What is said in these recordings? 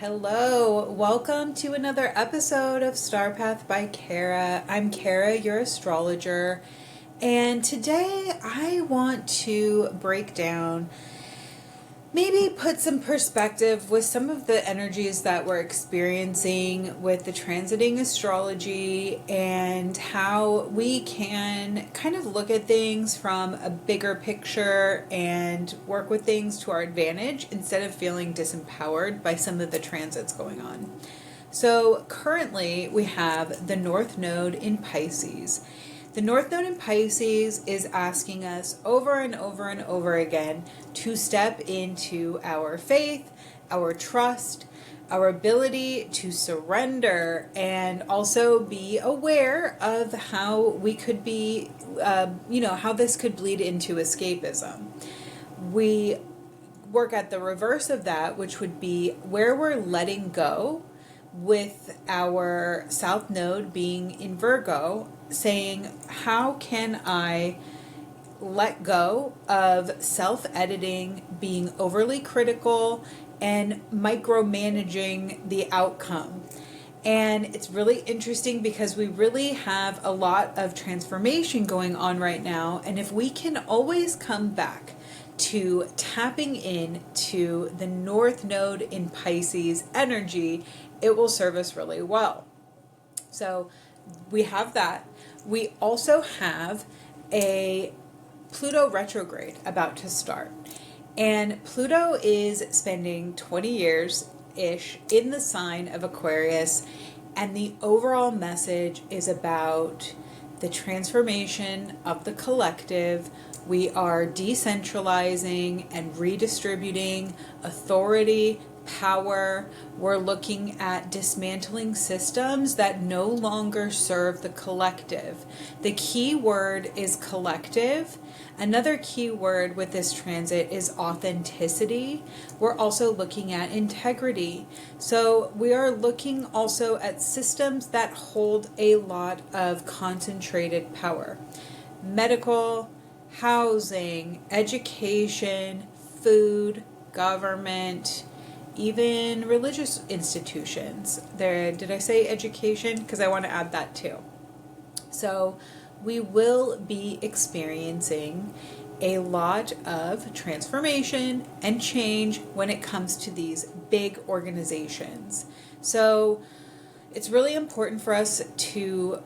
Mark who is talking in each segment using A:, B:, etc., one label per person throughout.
A: Hello, welcome to another episode of Star Path by Kara. I'm Kara, your astrologer, and today I want to break down, maybe put some perspective with some of the energies that we're experiencing with the transiting astrology and how we can kind of look at things from a bigger picture and work with things to our advantage instead of feeling disempowered by some of the transits going on. So currently we have the North Node in Pisces. The North Node in Pisces is asking us over and over and over again to step into our faith, our trust, our ability to surrender, and also be aware of how we could be, how this could bleed into escapism. We work at the reverse of that, which would be where we're letting go, with our South Node being in Virgo, saying, how can I let go of self-editing, being overly critical, and micromanaging the outcome? And it's really interesting because we really have a lot of transformation going on right now. And if we can always come back to tapping in to the North Node in Pisces energy, it will serve us really well. So we have that. We also have a Pluto retrograde about to start. And Pluto is spending 20 years-ish in the sign of Aquarius. And the overall message is about the transformation of the collective. We are decentralizing and redistributing authority, power. We're looking at dismantling systems that no longer serve the collective. The key word is collective. Another key word with this transit is authenticity. We're also looking at integrity. So we are looking also at systems that hold a lot of concentrated power. Medical, housing, education, food, government, even religious institutions. Did I say education? Because I want to add that too. So we will be experiencing a lot of transformation and change when it comes to these big organizations. So it's really important for us to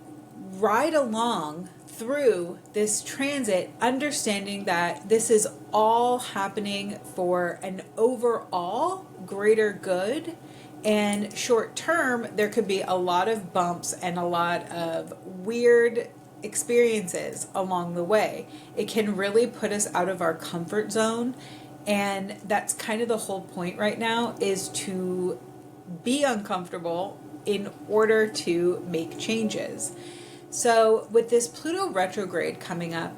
A: ride along through this transit, understanding that this is all happening for an overall greater good. And short term, there could be a lot of bumps and a lot of weird experiences along the way. It can really put us out of our comfort zone. And that's kind of the whole point right now, is to be uncomfortable in order to make changes. So with this Pluto retrograde coming up,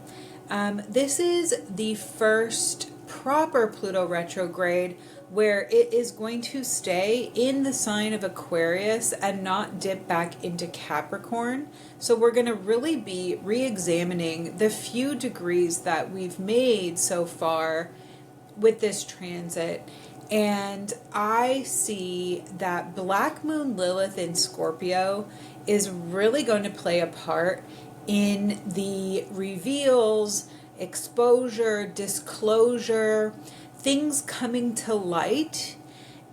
A: this is the first proper Pluto retrograde where it is going to stay in the sign of Aquarius and not dip back into Capricorn. So we're going to really be re-examining the few degrees that we've made so far with this transit. And I see that Black Moon Lilith in Scorpio is really going to play a part in the reveals, exposure, disclosure, things coming to light,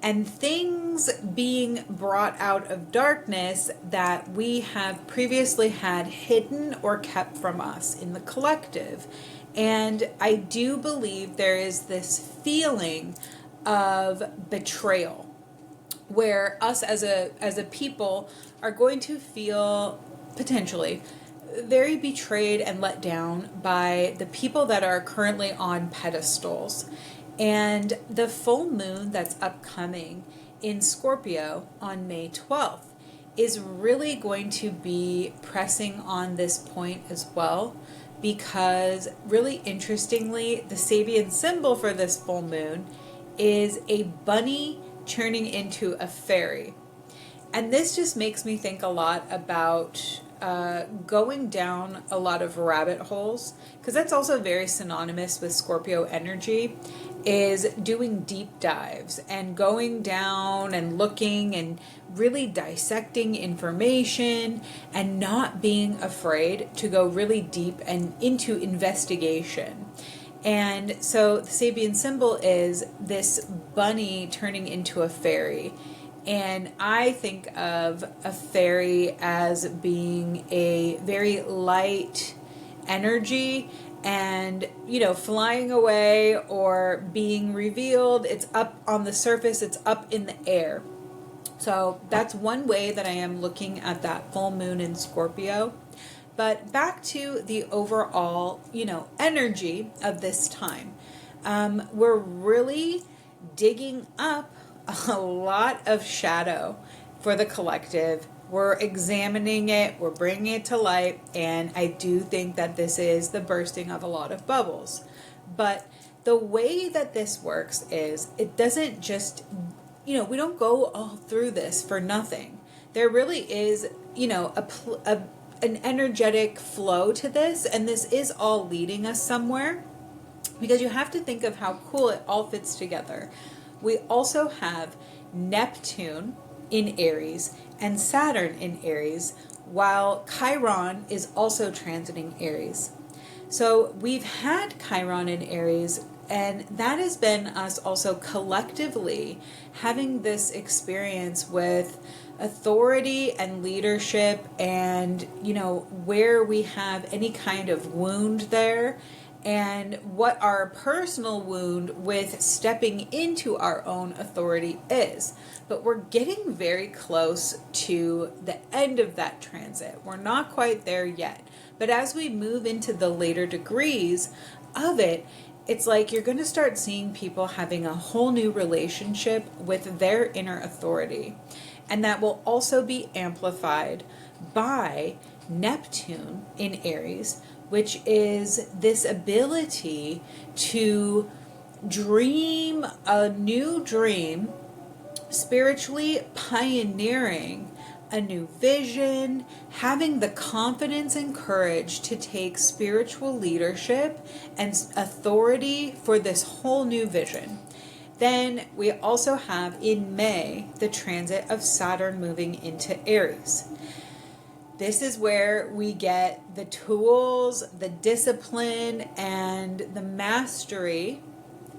A: and things being brought out of darkness that we have previously had hidden or kept from us in the collective. And I do believe there is this feeling of betrayal, where us as a people are going to feel potentially very betrayed and let down by the people that are currently on pedestals. And the full moon that's upcoming in Scorpio on May 12th is really going to be pressing on this point as well, because really interestingly, the Sabian symbol for this full moon is a bunny turning into a fairy. And this just makes me think a lot about going down a lot of rabbit holes, because that's also very synonymous with Scorpio energy, is doing deep dives and going down and looking and really dissecting information and not being afraid to go really deep and into investigation. And so the Sabian symbol is this bunny turning into a fairy. And I think of a fairy as being a very light energy and, you know, flying away or being revealed. It's up on the surface, it's up in the air. So that's one way that I am looking at that full moon in Scorpio. But back to the overall, you know, energy of this time. We're really digging up a lot of shadow for the collective. We're examining it, we're bringing it to light, and I do think that this is the bursting of a lot of bubbles. But the way that this works is it doesn't just, you know, we don't go all through this for nothing. There really is, you know, an energetic flow to this, and this is all leading us somewhere, because you have to think of how cool it all fits together. We also have Neptune in Aries and Saturn in Aries, while Chiron is also transiting Aries. So we've had Chiron in Aries, and that has been us also collectively having this experience with authority and leadership, and, you know, where we have any kind of wound there, and what our personal wound with stepping into our own authority is. But we're getting very close to the end of that transit. We're not quite there yet. But as we move into the later degrees of it, it's like you're going to start seeing people having a whole new relationship with their inner authority. And that will also be amplified by Neptune in Aries, which is this ability to dream a new dream, spiritually pioneering a new vision, having the confidence and courage to take spiritual leadership and authority for this whole new vision. Then we also have in May the transit of Saturn moving into Aries. This is where we get the tools, the discipline, and the mastery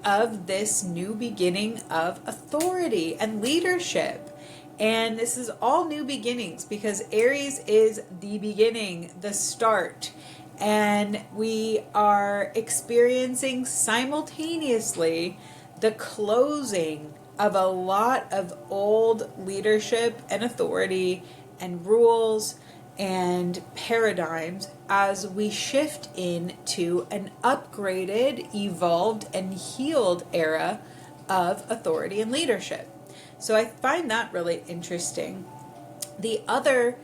A: of this new beginning of authority and leadership. And this is all new beginnings, because Aries is the beginning, the start. And we are experiencing simultaneously the closing of a lot of old leadership and authority and rules and paradigms as we shift into an upgraded, evolved, and healed era of authority and leadership. So I find that really interesting. The other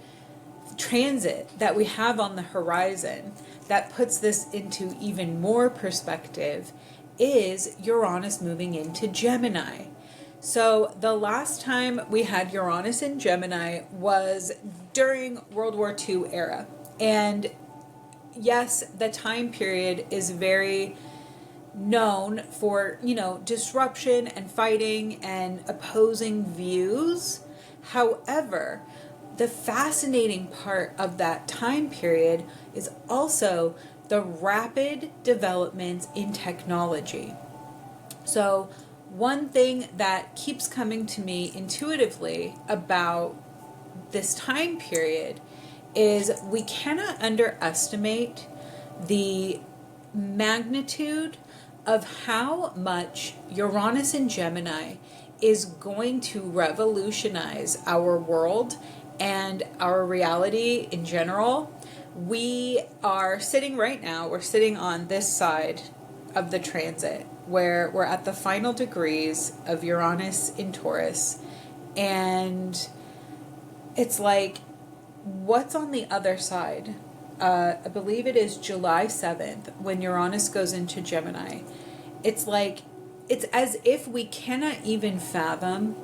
A: transit that we have on the horizon that puts this into even more perspective is Uranus moving into Gemini. So the last time we had Uranus in Gemini was during World War II era. And yes, the time period is very known for, you know, disruption and fighting and opposing views. However, the fascinating part of that time period is also the rapid developments in technology. So one thing that keeps coming to me intuitively about this time period is we cannot underestimate the magnitude of how much Uranus in Gemini is going to revolutionize our world and our reality in general. We are sitting right now, we're sitting on this side of the transit where we're at the final degrees of Uranus in Taurus, and it's like, what's on the other side? I believe it is July 7th when Uranus goes into Gemini. It's like, it's as if we cannot even fathom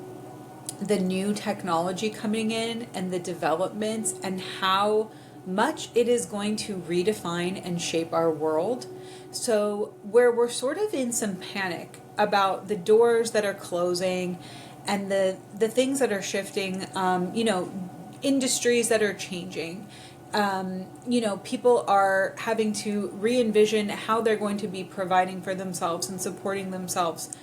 A: the new technology coming in and the developments and how much it is going to redefine and shape our world. So where we're sort of in some panic about the doors that are closing and the things that are shifting, industries that are changing, people are having to re-envision how they're going to be providing for themselves and supporting themselves.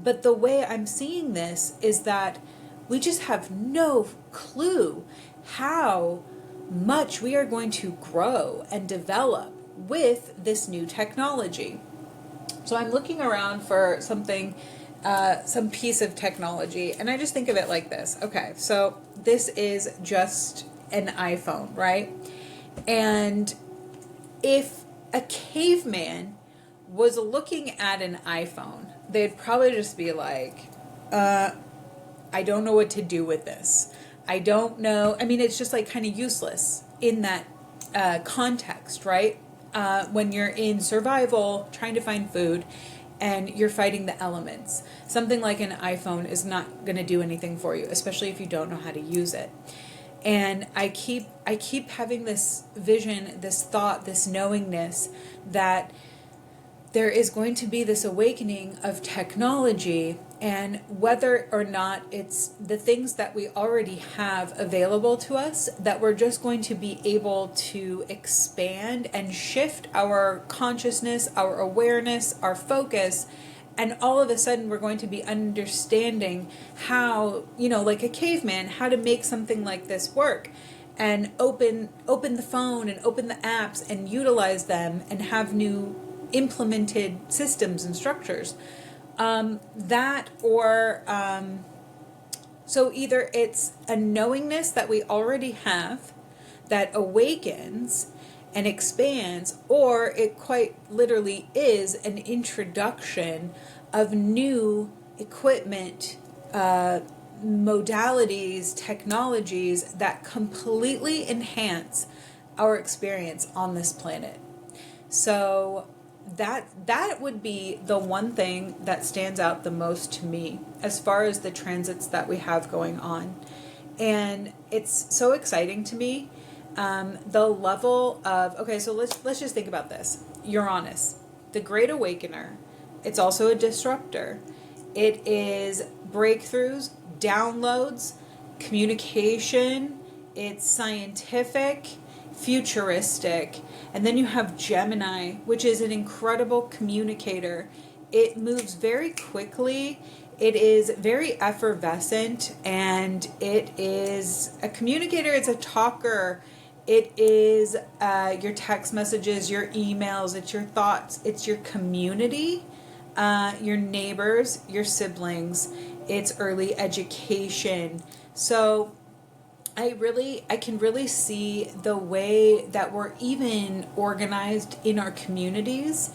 A: But the way I'm seeing this is that we just have no clue how much we are going to grow and develop with this new technology. So I'm looking around for something, some piece of technology, and I just think of it like this. Okay, so this is just an iPhone, right? And if a caveman was looking at an iPhone, they'd probably just be like, I don't know what to do with this. I don't know. I mean, it's just like kind of useless in that context, right? When you're in survival, trying to find food, and you're fighting the elements. Something like an iPhone is not going to do anything for you, especially if you don't know how to use it. And I keep having this vision, this thought, this knowingness that there is going to be this awakening of technology, and whether or not it's the things that we already have available to us, that we're just going to be able to expand and shift our consciousness, our awareness, our focus, and all of a sudden we're going to be understanding how, like a caveman, how to make something like this work, and open the phone and open the apps and utilize them and have new implemented systems and structures. So either it's a knowingness that we already have that awakens and expands, or it quite literally is an introduction of new equipment, modalities, technologies that completely enhance our experience on this planet. So that would be the one thing that stands out the most to me as far as the transits that we have going on. And it's so exciting to me. The level of, okay, so let's just think about this. Uranus, the Great Awakener. It's also a disruptor. It is breakthroughs, downloads, communication. It's scientific, futuristic. And then you have Gemini, which is an incredible communicator. It moves very quickly. It is very effervescent, and it is a communicator. It's a talker. It is your text messages, your emails, it's your thoughts, it's your community, your neighbors, your siblings, it's early education. So I can really see the way that we're even organized in our communities,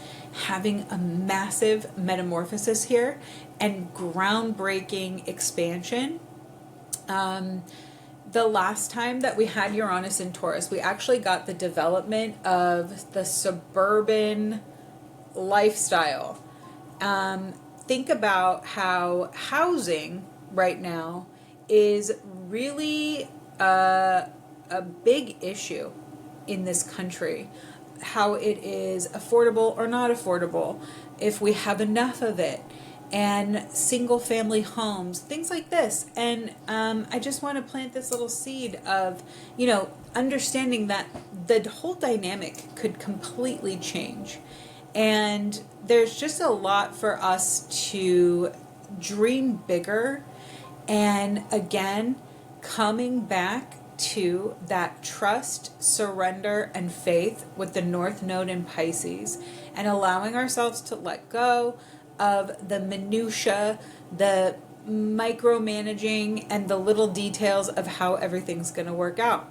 A: having a massive metamorphosis here and groundbreaking expansion. The last time that we had Uranus in Taurus, we actually got the development of the suburban lifestyle. Think about how housing right now is really a big issue in this country. How it is affordable or not affordable, if we have enough of it, and single family homes, things like this. And I just want to plant this little seed of, understanding that the whole dynamic could completely change. And there's just a lot for us to dream bigger. And again, coming back to that trust, surrender, and faith with the North Node in Pisces, and allowing ourselves to let go of the minutia, the micromanaging, and the little details of how everything's going to work out.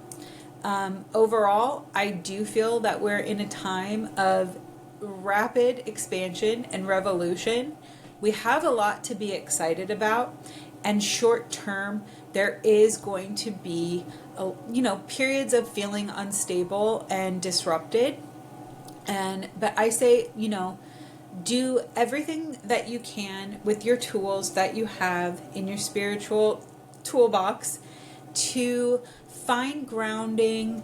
A: Overall, I do feel that we're in a time of rapid expansion and revolution. We have a lot to be excited about, and short term, there is going to be, periods of feeling unstable and disrupted. But I say, do everything that you can with your tools that you have in your spiritual toolbox to find grounding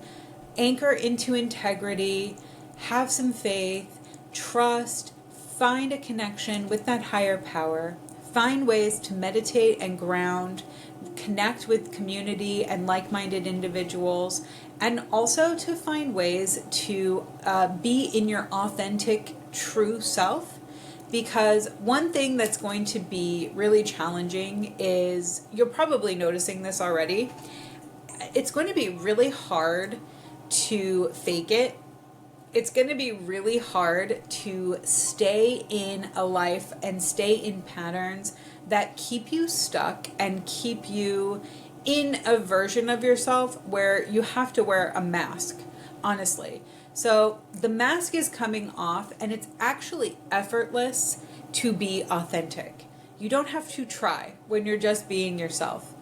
A: anchor into integrity, have some faith, trust, find a connection with that higher power, find ways to meditate and ground, connect with community and like-minded individuals, and also to find ways to be in your authentic, true self. Because one thing that's going to be really challenging is, you're probably noticing this already, it's going to be really hard to fake it. It's going to be really hard to stay in a life and stay in patterns that keep you stuck and keep you in a version of yourself where you have to wear a mask, honestly. So the mask is coming off, and it's actually effortless to be authentic. You don't have to try when you're just being yourself.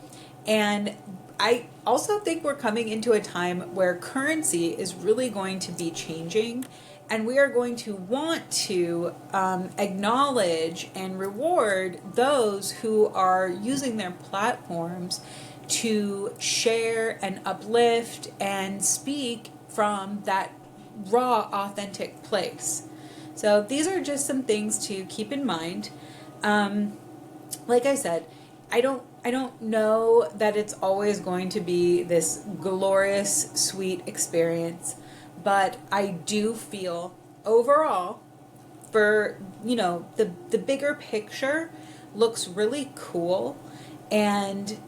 A: And I also think we're coming into a time where currency is really going to be changing, and we are going to want to acknowledge and reward those who are using their platforms to share and uplift and speak from that raw, authentic place. So these are just some things to keep in mind. Like I said, I don't know that it's always going to be this glorious, sweet experience, but I do feel overall, for, the bigger picture looks really cool, and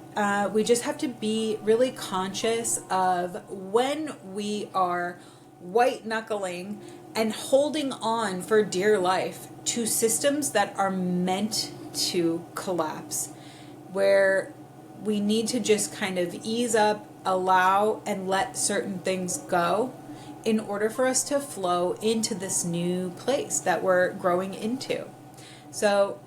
A: we just have to be really conscious of when we are white knuckling and holding on for dear life to systems that are meant to collapse, where we need to just kind of ease up, allow, and let certain things go in order for us to flow into this new place that we're growing into. So,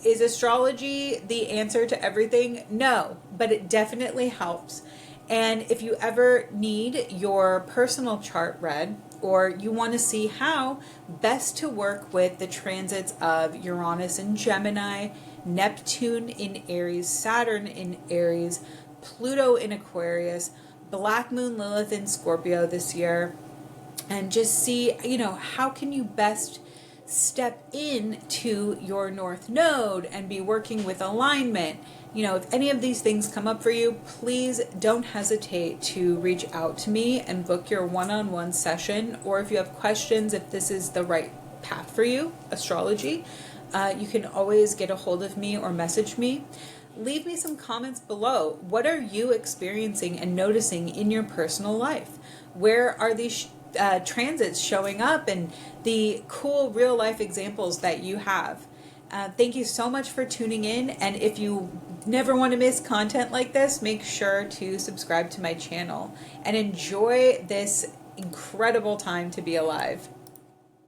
A: is astrology the answer to everything? No, but it definitely helps. And if you ever need your personal chart read, or you want to see how best to work with the transits of Uranus in Gemini, Neptune in Aries, Saturn in Aries, Pluto in Aquarius, Black Moon Lilith in Scorpio this year, and just see, how can you best step into your North Node and be working with alignment. If any of these things come up for you, please don't hesitate to reach out to me and book your one-on-one session. Or if you have questions, if this is the right path for you, astrology, you can always get a hold of me or message me. Leave me some comments below. What are you experiencing and noticing in your personal life? Where are these transits showing up, and the cool real life examples that you have? Thank you so much for tuning in, and if you never want to miss content like this, make sure to subscribe to my channel and enjoy this incredible time to be alive.